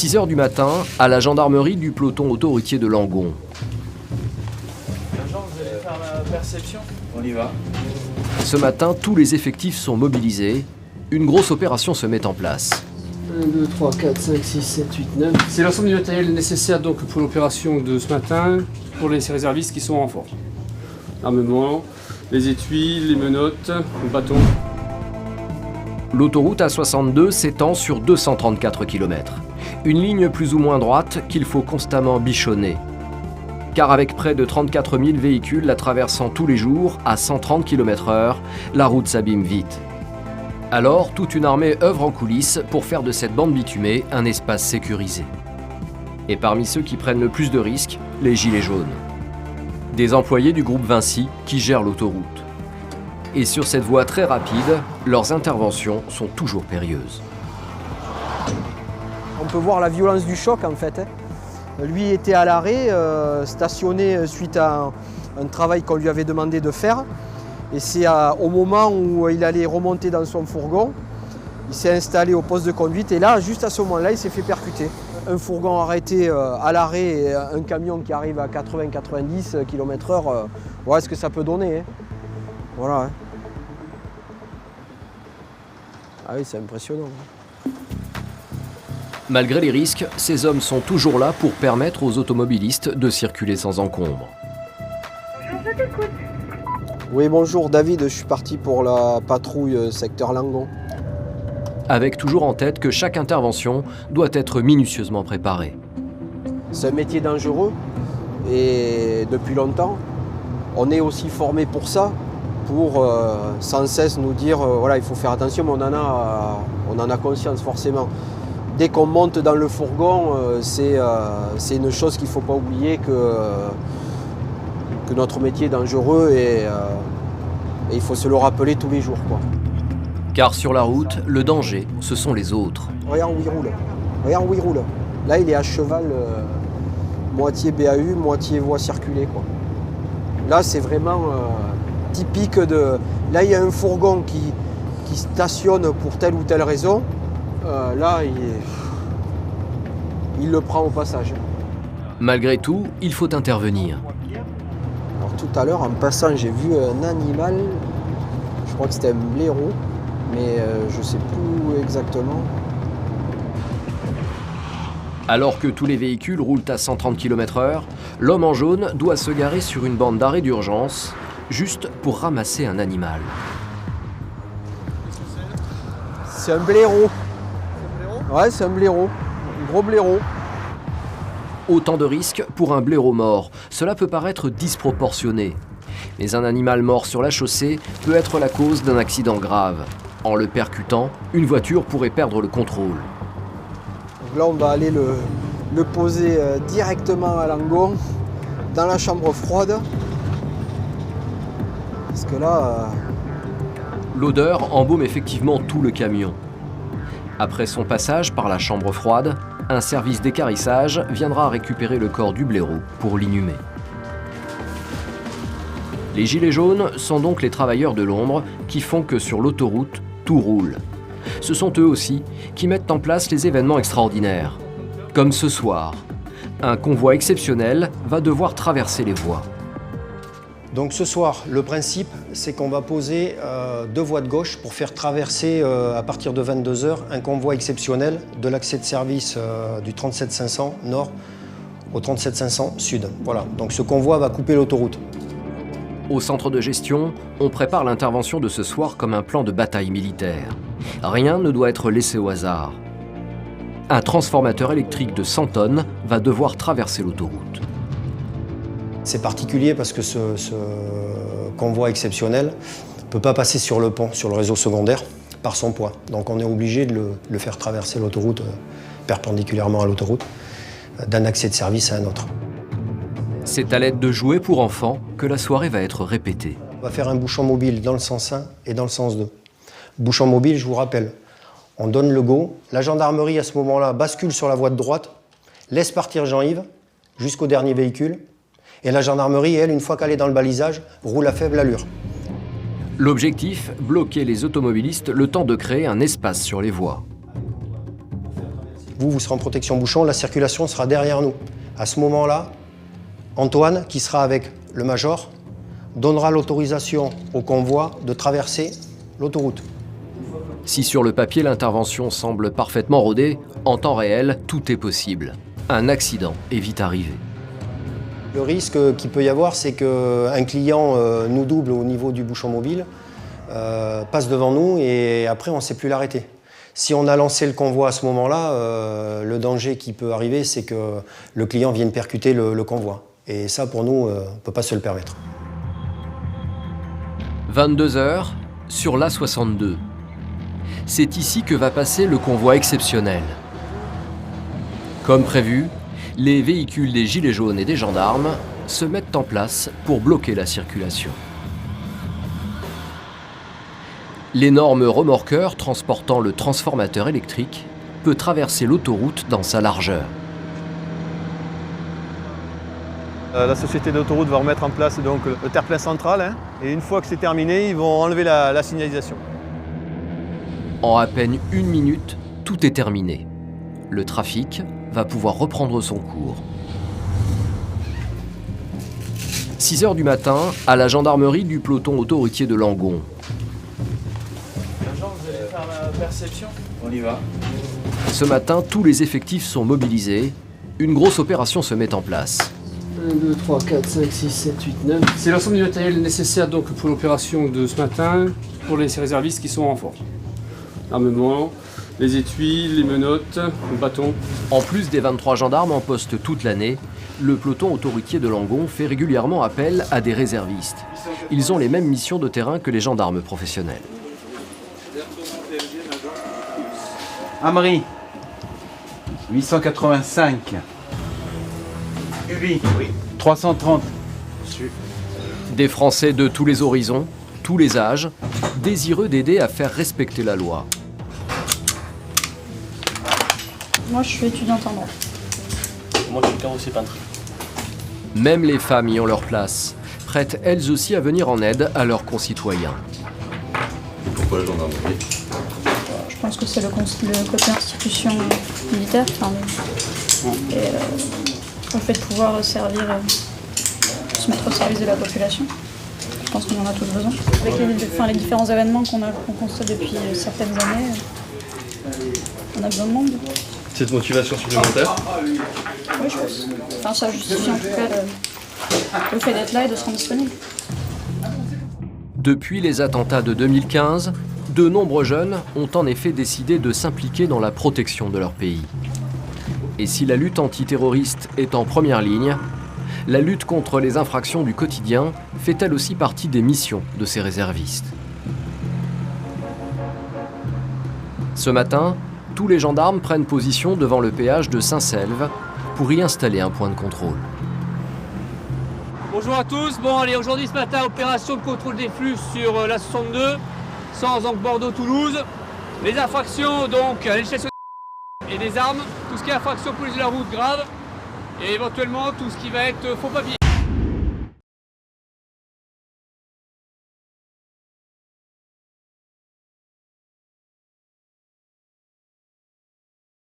6 h du matin, à la gendarmerie du peloton autoroutier de Langon. Agent, vous allez faire la perception ? On y va. Ce matin, tous les effectifs sont mobilisés. Une grosse opération se met en place. 1, 2, 3, 4, 5, 6, 7, 8, 9. C'est l'ensemble du matériel nécessaire donc, pour l'opération de ce matin, pour les réservistes qui sont en renfort. Armement, les étuis, les menottes, le bâton. L'autoroute A62 s'étend sur 234 km. Une ligne plus ou moins droite qu'il faut constamment bichonner. Car avec près de 34 000 véhicules la traversant tous les jours à 130 km/h, la route s'abîme vite. Alors, toute une armée œuvre en coulisses pour faire de cette bande bitumée un espace sécurisé. Et parmi ceux qui prennent le plus de risques, les gilets jaunes. Des employés du groupe Vinci qui gèrent l'autoroute. Et sur cette voie très rapide, leurs interventions sont toujours périlleuses. On peut voir la violence du choc en fait. Lui était à l'arrêt, stationné suite à un travail qu'on lui avait demandé de faire. Et c'est au moment où il allait remonter dans son fourgon, il s'est installé au poste de conduite et là, juste à ce moment-là, il s'est fait percuter. Un fourgon arrêté à l'arrêt et un camion qui arrive à 80-90 km/h, voilà ce que ça peut donner. Hein. Voilà. Hein. Ah oui, c'est impressionnant. Malgré les risques, ces hommes sont toujours là pour permettre aux automobilistes de circuler sans encombre. Bonjour, je t'écoute. Oui, bonjour David, je suis parti pour la patrouille secteur Langon. Avec toujours en tête que chaque intervention doit être minutieusement préparée. C'est un métier dangereux et depuis longtemps, on est aussi formé pour ça, pour sans cesse nous dire voilà, il faut faire attention, mais on en a conscience forcément. Dès qu'on monte dans le fourgon, c'est une chose qu'il ne faut pas oublier que notre métier est dangereux et il faut se le rappeler tous les jours, quoi. Car sur la route, le danger, ce sont les autres. Regarde où il roule. Regarde où il roule. Là, il est à cheval, moitié BAU, moitié voie circulée, quoi. Là, c'est vraiment typique de... Là, il y a un fourgon qui stationne pour telle ou telle raison. Là, il le prend au passage. Malgré tout, il faut intervenir. Alors, tout à l'heure, en passant, j'ai vu un animal, je crois que c'était un blaireau, mais je ne sais plus où exactement. Alors que tous les véhicules roulent à 130 km/h, l'homme en jaune doit se garer sur une bande d'arrêt d'urgence, juste pour ramasser un animal. C'est un blaireau. Ouais, c'est un blaireau. Un gros blaireau. Autant de risques pour un blaireau mort. Cela peut paraître disproportionné. Mais un animal mort sur la chaussée peut être la cause d'un accident grave. En le percutant, une voiture pourrait perdre le contrôle. Donc là, on va aller le poser directement à Langon, dans la chambre froide. Parce que là... L'odeur embaume effectivement tout le camion. Après son passage par la chambre froide, un service d'équarrissage viendra récupérer le corps du blaireau pour l'inhumer. Les gilets jaunes sont donc les travailleurs de l'ombre qui font que sur l'autoroute, tout roule. Ce sont eux aussi qui mettent en place les événements extraordinaires. Comme ce soir, un convoi exceptionnel va devoir traverser les voies. Donc ce soir, le principe, c'est qu'on va poser 2 voies de gauche pour faire traverser à partir de 22 h un convoi exceptionnel de l'accès de service du 37500 nord au 37500 sud. Voilà, donc ce convoi va couper l'autoroute. Au centre de gestion, on prépare l'intervention de ce soir comme un plan de bataille militaire. Rien ne doit être laissé au hasard. Un transformateur électrique de 100 tonnes va devoir traverser l'autoroute. C'est particulier parce que ce convoi exceptionnel ne peut pas passer sur le pont, sur le réseau secondaire, par son poids. Donc on est obligé de le faire traverser l'autoroute perpendiculairement à l'autoroute, d'un accès de service à un autre. C'est à l'aide de jouets pour enfants que la soirée va être répétée. On va faire un bouchon mobile dans le sens 1 et dans le sens 2. Bouchon mobile, je vous rappelle, on donne le go. La gendarmerie, à ce moment-là, bascule sur la voie de droite, laisse partir Jean-Yves jusqu'au dernier véhicule. Et la gendarmerie, elle, une fois qu'elle est dans le balisage, roule à faible allure. L'objectif, bloquer les automobilistes le temps de créer un espace sur les voies. vous serez en protection bouchon, la circulation sera derrière nous. À ce moment-là, Antoine, qui sera avec le major, donnera l'autorisation au convoi de traverser l'autoroute. Si sur le papier l'intervention semble parfaitement rodée, en temps réel, tout est possible. Un accident est vite arrivé. Le risque qu'il peut y avoir, c'est qu'un client nous double au niveau du bouchon mobile, passe devant nous et après on ne sait plus l'arrêter. Si on a lancé le convoi à ce moment-là, le danger qui peut arriver, c'est que le client vienne percuter le convoi. Et ça, pour nous, on ne peut pas se le permettre. 22 heures sur l'A62. C'est ici que va passer le convoi exceptionnel. Comme prévu, les véhicules des gilets jaunes et des gendarmes se mettent en place pour bloquer la circulation. L'énorme remorqueur transportant le transformateur électrique peut traverser l'autoroute dans sa largeur. La société d'autoroute va remettre en place donc, le terre-plein central et une fois que c'est terminé, ils vont enlever la signalisation. En à peine 1 minute, tout est terminé. Le trafic va pouvoir reprendre son cours. 6 heures du matin, à la gendarmerie du peloton autoroutier de Langon. Agent, vous allez faire la perception? On y va. Ce matin, tous les effectifs sont mobilisés. Une grosse opération se met en place. 1, 2, 3, 4, 5, 6, 7, 8, 9. C'est l'ensemble du matériel nécessaire donc, pour l'opération de ce matin pour les réservistes qui sont en renfort. L'armement, les étuis, les menottes, le bâton. En plus des 23 gendarmes en poste toute l'année, le peloton autoroutier de Langon fait régulièrement appel à des réservistes. Ils ont les mêmes missions de terrain que les gendarmes professionnels. Amri, 885. Ubi, 330. Des Français de tous les horizons, tous les âges, désireux d'aider à faire respecter la loi. Moi, je suis étudiante en droit. Moi, je suis carrossier peintre. Même les femmes y ont leur place, prêtes elles aussi à venir en aide à leurs concitoyens. Pourquoi la gendarmerie? Je pense que c'est le côté institution militaire, et le fait de pouvoir servir, se mettre au service de la population. Je pense qu'on en a tous besoin. Avec les différents événements qu'on constate depuis certaines années, on a besoin de monde. Cette motivation supplémentaire? Oui, je pense. Enfin, ça justifie en tout cas le fait d'être là et de se rendre disponible. Depuis les attentats de 2015, de nombreux jeunes ont en effet décidé de s'impliquer dans la protection de leur pays. Et si la lutte antiterroriste est en première ligne, la lutte contre les infractions du quotidien fait elle aussi partie des missions de ces réservistes. Ce matin, tous les gendarmes prennent position devant le péage de Saint-Selve pour y installer un point de contrôle. Bonjour à tous. Bon, allez, aujourd'hui, ce matin, opération de contrôle des flux sur la 62, sans donc Bordeaux-Toulouse. Les infractions, donc, à l'échelle et des armes, tout ce qui est infraction police de la route grave, et éventuellement tout ce qui va être faux papier.